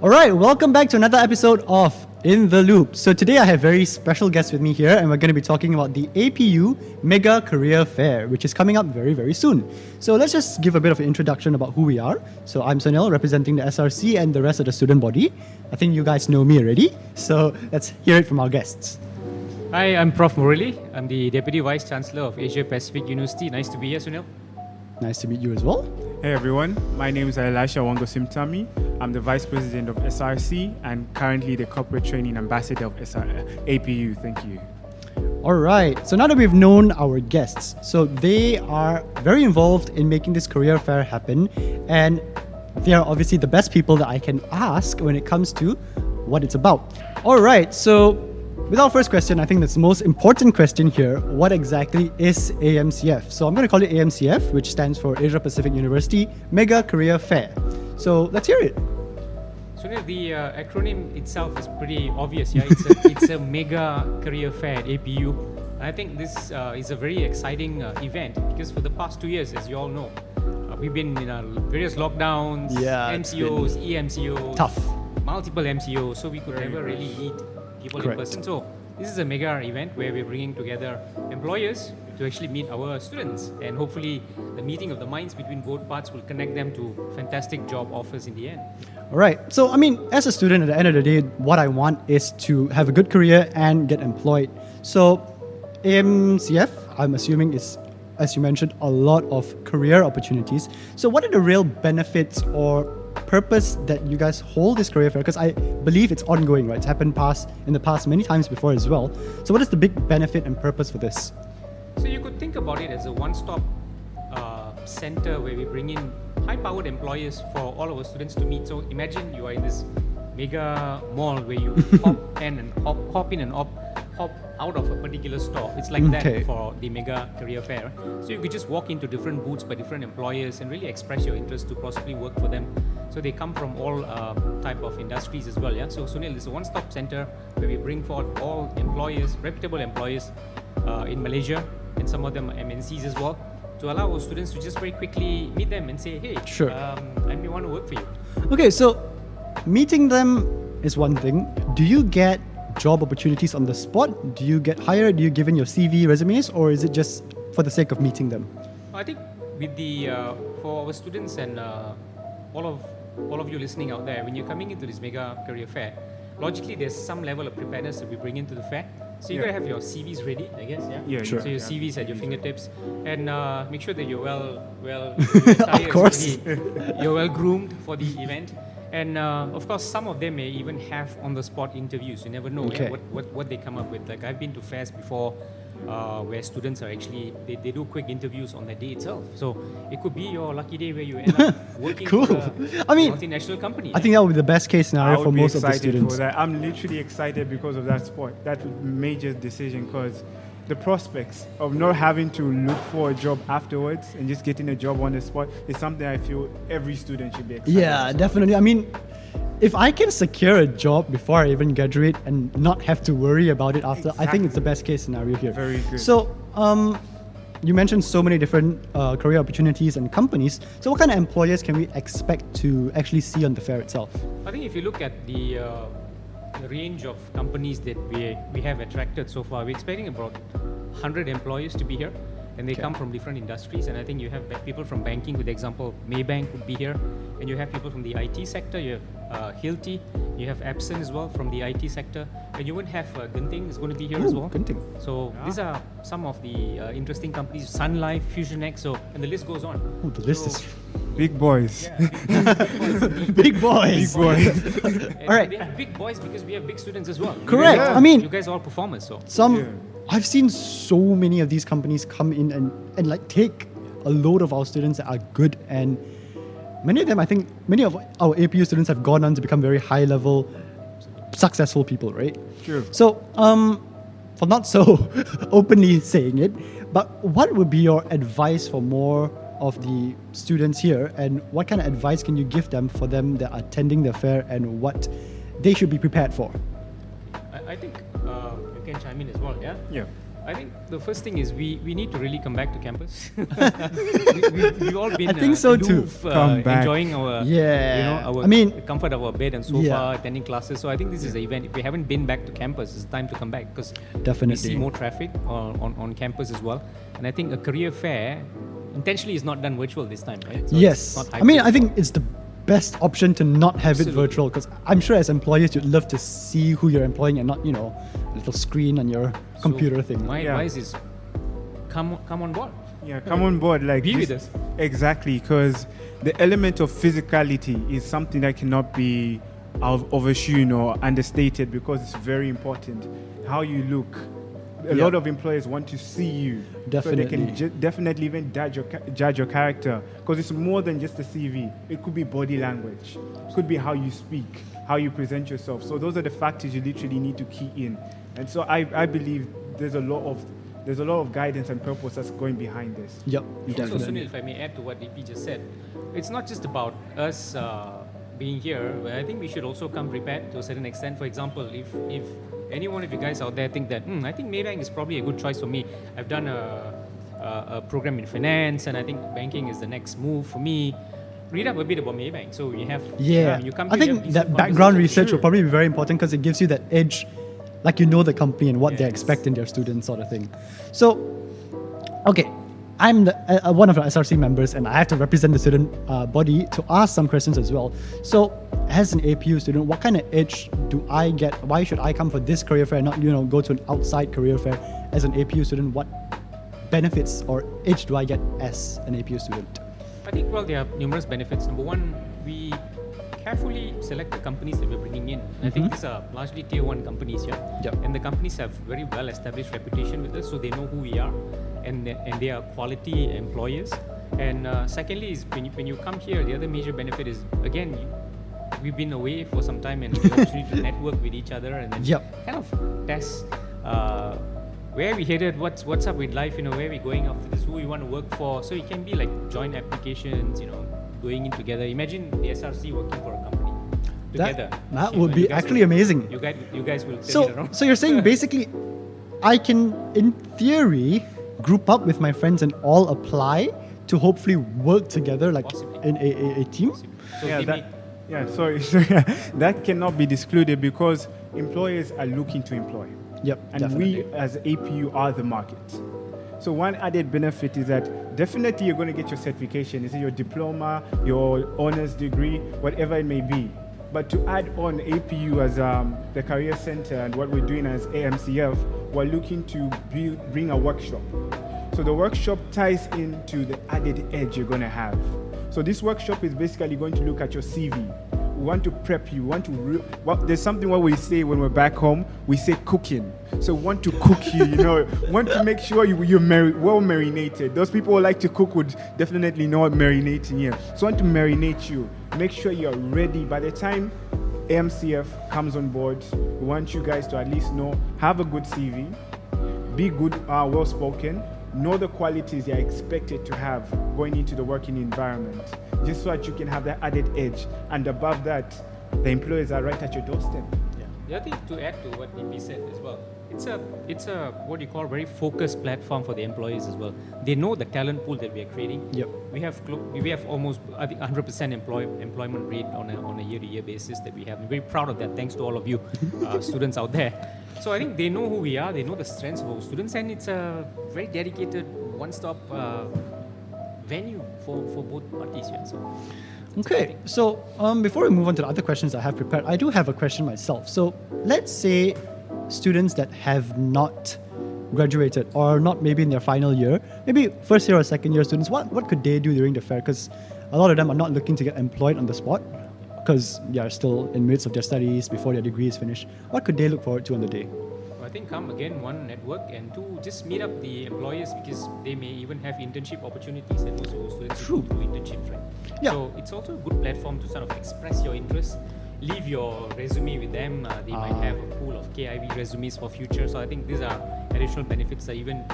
Alright, welcome back to another episode of In the Loop. So today I have very special guests with me here and we're going to be talking about the APU Mega Career Fair, which is coming up very, very soon. So let's just give a bit of an introduction about who we are. So I'm SUNIL, representing the SRC and the rest of the student body. I think you guys know me already, so let's hear it from our guests. Hi, I'm Prof. Murali. I'm the Deputy Vice Chancellor of Asia Pacific University. Nice to be here, Sunil. Nice to meet you as well. Hey everyone, my name is Elisha Wangosimtami. I'm the Vice President of SRC and currently the Corporate Training Ambassador of APU. Thank you. Alright, so now that we've known our guests, so they are very involved in making this career fair happen, and they are obviously the best people that I can ask when it comes to what it's about. Alright, so with our first question, I think that's the most important question here. What exactly is AMCF? So I'm going to call it AMCF, which stands for Asia Pacific University Mega Career Fair. So let's hear it. Sunil, the acronym itself is pretty obvious. Yeah, it's a mega career fair at APU. And I think this is a very exciting event because for the past 2 years, as you all know, we've been in various lockdowns, MCOs, EMCOs, Tough. multiple MCOs, so we could never really meet people in person. So this is a mega event where we're bringing together employers to actually meet our students, and hopefully the meeting of the minds between both parts will connect them to fantastic job offers in the end. All right. So, I mean, as a student, at the end of the day, what I want is to have a good career and get employed. So, AMCF, I'm assuming, is, as you mentioned, a lot of career opportunities. So, what are the real benefits or purpose that you guys hold this career fair? Because I believe it's ongoing, right? It's happened in the past many times before as well. So, what is the big benefit and purpose for this? So you could think about it as a one-stop center where we bring in high-powered employers for all of our students to meet. So imagine you are in this mega mall where you hop in and hop out of a particular store. It's like that for the mega career fair. So you could just walk into different booths by different employers and really express your interest to possibly work for them. So they come from all type of industries as well. Yeah. So Sunil is a one-stop center where we bring forth all employers, reputable employers in Malaysia, and some of them are MNCs as well, to allow our students to just very quickly meet them and say, hey, sure, I may want to work for you. Okay, so meeting them is one thing. Do you get job opportunities on the spot? Do you get hired? Do you give in your CV, resumes, or is it just for the sake of meeting them? I think with the for our students and all of you listening out there, when you're coming into this mega career fair, logically there's some level of preparedness that we bring into the fair. So you gotta have your CVs ready, I guess. Yeah. Sure. So your CVs at your fingertips, and make sure that you're well of course. You're well groomed for the event. And of course, some of them may even have on-the-spot interviews. You never know what they come up with. Like I've been to fairs before where students are actually, they do quick interviews on that day itself. So it could be your lucky day where you end up working for a multinational company. I think that would be the best case scenario for most of the students. For that. I'm literally excited because of that sport. That major decision, because the prospects of not having to look for a job afterwards and just getting a job on the spot is something I feel every student should be excited Yeah, definitely. I mean, if I can secure a job before I even graduate and not have to worry about it after, I think it's the best case scenario here. Very good. So, you mentioned so many different career opportunities and companies. So what kind of employers can we expect to actually see on the fair itself? I think if you look at the range of companies that we have attracted so far, we're expecting about 100 employers to be here, and they come from different industries. And I think you have people from banking, with example, Maybank would be here, and you have people from the IT sector. You have Hilti, you have Epson as well from the IT sector, and you would have Genting is going to be here as well. Genting. So these are some of the interesting companies, Sun Life, FusionX, and the list goes on. Oh, the list is big boys. big boys. Big boys. All right. They have big boys because we have big students as well. Correct. Yeah. I mean, you guys are all performers, so I've seen so many of these companies come in and like take a load of our students that are good, and many of them, I think, many of our APU students have gone on to become very high level, successful people, right? Sure. So, for not so openly saying it, but what would be your advice for more of the students here, and what kind of advice can you give them for them that are attending the fair and what they should be prepared for? I think you can chime in as well, yeah? Yeah. I think the first thing is we need to really come back to campus. We've all been I think so too. aloof, Come back. enjoying our our I mean, the comfort of our bed and sofa, Yeah. attending classes. So I think this is the event. If we haven't been back to campus, it's time to come back because we Definitely. see more traffic on campus as well. And I think a career fair intentionally is not done virtual this time, right? So yes. it's not I mean, hybrid. I think it's the best option to not have it Absolutely. virtual because I'm sure as employers you'd love to see who you're employing and not, a little screen on your computer thing. My Yeah. advice is come on board. Yeah, come on board. Like Be this- with us. Exactly, because the element of physicality is something that cannot be overshown or understated because it's very important. How you look. A Yeah. lot of employers want to see you, so Definitely. they can definitely even judge your character. Because it's more than just the CV. It could be body language, it could be how you speak, how you present yourself. So those are the factors you literally need to key in. And so I believe there's a lot of guidance and purpose that's going behind this. Yep, So definitely. Sunil, if I may add to what DP just said, it's not just about us being here, but I think we should also come prepared to a certain extent. For example, if any one of you guys out there think that, I think Maybank is probably a good choice for me. I've done a program in finance and I think banking is the next move for me. Read up a bit about Maybank. So you have, Yeah, you come I here, you think have that decent background conversations. research will probably be very important because it gives you that edge, like you know the company and what they Yes. expect in their students, sort of thing. So, okay, I'm one of the SRC members and I have to represent the student body to ask some questions as well. So, as an APU student, what kind of edge do I get? Why should I come for this career fair, not go to an outside career fair? As an APU student, what benefits or edge do I get as an APU student? I think, there are numerous benefits. Number one, we carefully select the companies that we're bringing in. I think these are largely tier 1 companies here. Yep. And the companies have very well established reputation with us, so they know who we are and they are quality employers. And secondly is when you come here, the other major benefit is, again, we've been away for some time and the opportunity to network with each other and then Yep. kind of test where we headed, what's up with life, where we're going after this, who we want to work for. So it can be like joint applications, going in together. Imagine the SRC working for a company together. That You would know, be you guys actually will- amazing. You guys will turn it So, around. so you're saying basically, I can, in theory, group up with my friends and all apply to hopefully work together, like Possibly. in a team. So Yeah, give me- sorry. That cannot be excluded because employers are looking to employ. Yep, And definitely. we as APU are the market. So one added benefit is that definitely you're going to get your certification. Is it your diploma, your honors degree, whatever it may be. But to add on APU as the career center and what we're doing as AMCF, we're looking to bring a workshop. So the workshop ties into the added edge you're going to have. So this workshop is basically going to look at your CV. We want to prep you. We want to there's something what we say when we're back home. We say cooking. So we want to cook you. Want to make sure you're well marinated. Those people who like to cook would definitely know what marinating is. So we want to marinate you. Make sure you're ready by the time AMCF comes on board. We want you guys to at least have a good CV, be good, well spoken. Know the qualities you're expected to have going into the working environment, just so that you can have that added edge. And above that, the employers are right at your doorstep. The other thing to add to what DP said as well, it's a what you call very focused platform for the employees as well. They know the talent pool that we are creating. Yep. We have almost, I think, 100% employment rate on a year-to-year basis that we have. I'm very proud of that. Thanks to all of you students out there. So I think they know who we are. They know the strengths of our students, and it's a very dedicated one-stop venue for both parties here. So. Okay, so before we move on to the other questions I have prepared, I do have a question myself. So let's say students that have not graduated or not maybe in their final year, maybe first year or second year students, what could they do during the fair? Because a lot of them are not looking to get employed on the spot because they are still in midst of their studies before their degree is finished. What could they look forward to on the day? I think come again, one, network, and two, just meet up the employers because they may even have internship opportunities and also students who go through internships, right? Yeah. So it's also a good platform to sort of express your interest, leave your resume with them. They might have a pool of KIV resumes for future. So I think these are additional benefits that even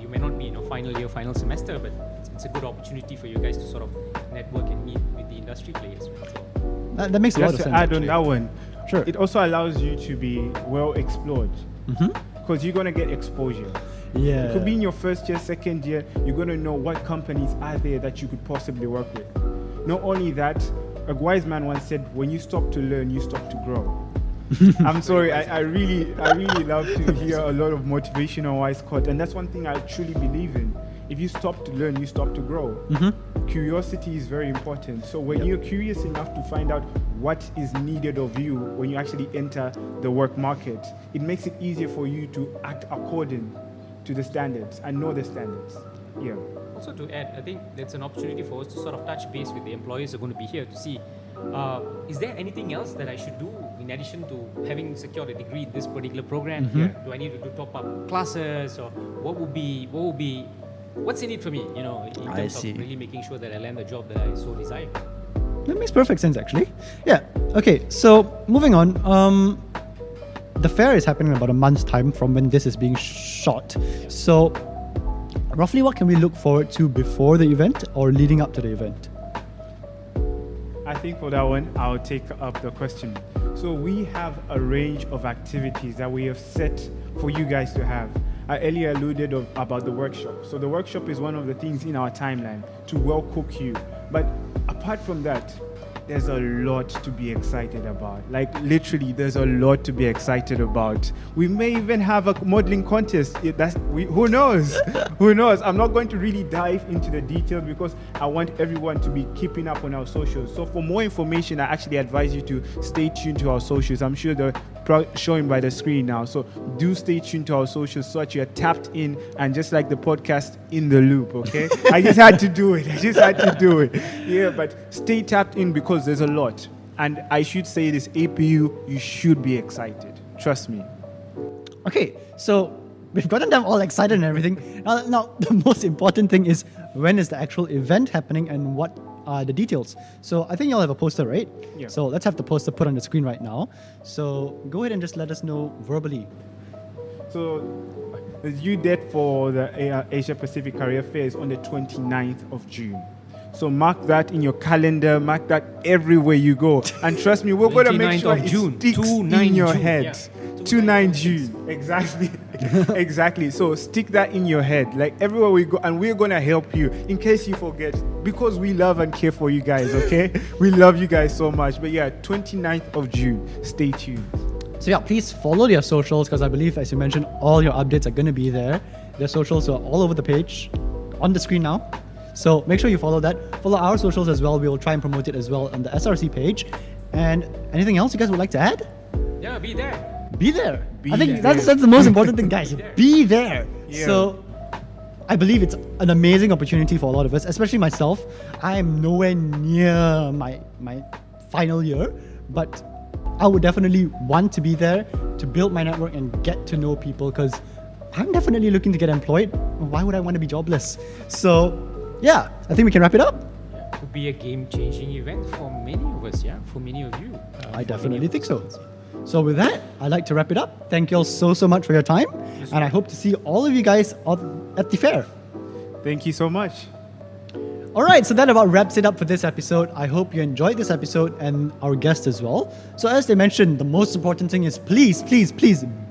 you may not be in your final year, final semester, but it's a good opportunity for you guys to sort of network and meet with the industry players, right? So, That makes a lot Just of to sense. add actually. on that one, Sure. it also allows you to be well explored. because you're gonna get exposure. Yeah. It could be in your first year, second year, you're gonna know what companies are there that you could possibly work with. Not only that, a wise man once said, when you stop to learn, you stop to grow. I'm sorry, I really love to hear a lot of motivational wise quote, and that's one thing I truly believe in. If you stop to learn, you stop to grow. Curiosity is very important. So when you're curious enough to find out what is needed of you when you actually enter the work market, it makes it easier for you to act according to the standards and know the standards. Yeah. Also to add, I think that's an opportunity for us to sort of touch base with the employers who are going to be here to see, is there anything else that I should do in addition to having secured a degree in this particular program? Do I need to do top-up classes, or what's in it for me, in terms of really making sure that I land the job that I so desire? That makes perfect sense, actually. Yeah. Okay, so moving on. The fair is happening in about a month's time from when this is being shot. So, roughly what can we look forward to before the event or leading up to the event? I think for that one, I'll take up the question. So we have a range of activities that we have set for you guys to have. I earlier alluded about the workshop. So the workshop is one of the things in our timeline to well cook you. But apart from that, there's a lot to be excited about. Like literally, there's a lot to be excited about. We may even have a modeling contest. Who knows? Who knows? I'm not going to really dive into the details because I want everyone to be keeping up on our socials. So for more information, I actually advise you to stay tuned to our socials. I'm sure they're showing by the screen now. So do stay tuned to our socials so that you're tapped in and just like the podcast, in the loop, okay? I just had to do it. Yeah, but stay tapped in because there's a lot. And I should say this, APU, you should be excited. Trust me. Okay, so we've gotten them all excited and everything. Now, the most important thing is when is the actual event happening and what are the details. So I think y'all have a poster, right? Yeah. So let's have the poster put on the screen right now. So go ahead and just let us know verbally. So the due date for the Asia Pacific Career Fair is on the 29th of June. So mark that in your calendar, mark that everywhere you go. And trust me, we're going to make sure it sticks in your head. Yeah. 29 June. Exactly. Exactly. So stick that in your head. Like everywhere we go, and we're going to help you in case you forget, because we love and care for you guys, okay? We love you guys so much. But yeah, 29th of June. Stay tuned. So yeah, please follow their socials because I believe, as you mentioned, all your updates are going to be there. Their socials are all over the page, on the screen now. So make sure you follow that. Follow our socials as well. We will try and promote it as well on the SRC page. And anything else you guys would like to add? Yeah, be there. Be there. Be I think there. that's the most important thing, guys. Be there. Yeah. So I believe it's an amazing opportunity for a lot of us, especially myself. I am nowhere near my final year, but I would definitely want to be there to build my network and get to know people because I'm definitely looking to get employed. Why would I want to be jobless? So yeah, I think we can wrap it up. It could be a game-changing event for many of us, for many of you. I definitely think so. So with that, I'd like to wrap it up. Thank you all so much for your time. And I hope to see all of you guys at the fair. Thank you so much. All right, so that about wraps it up for this episode. I hope you enjoyed this episode and our guest as well. So as they mentioned, the most important thing is please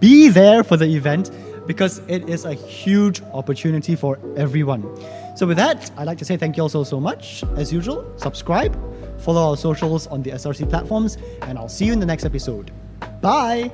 be there for the event because it is a huge opportunity for everyone. So with that, I'd like to say thank you all so much. As usual, subscribe, follow our socials on the SRC platforms, and I'll see you in the next episode. Bye!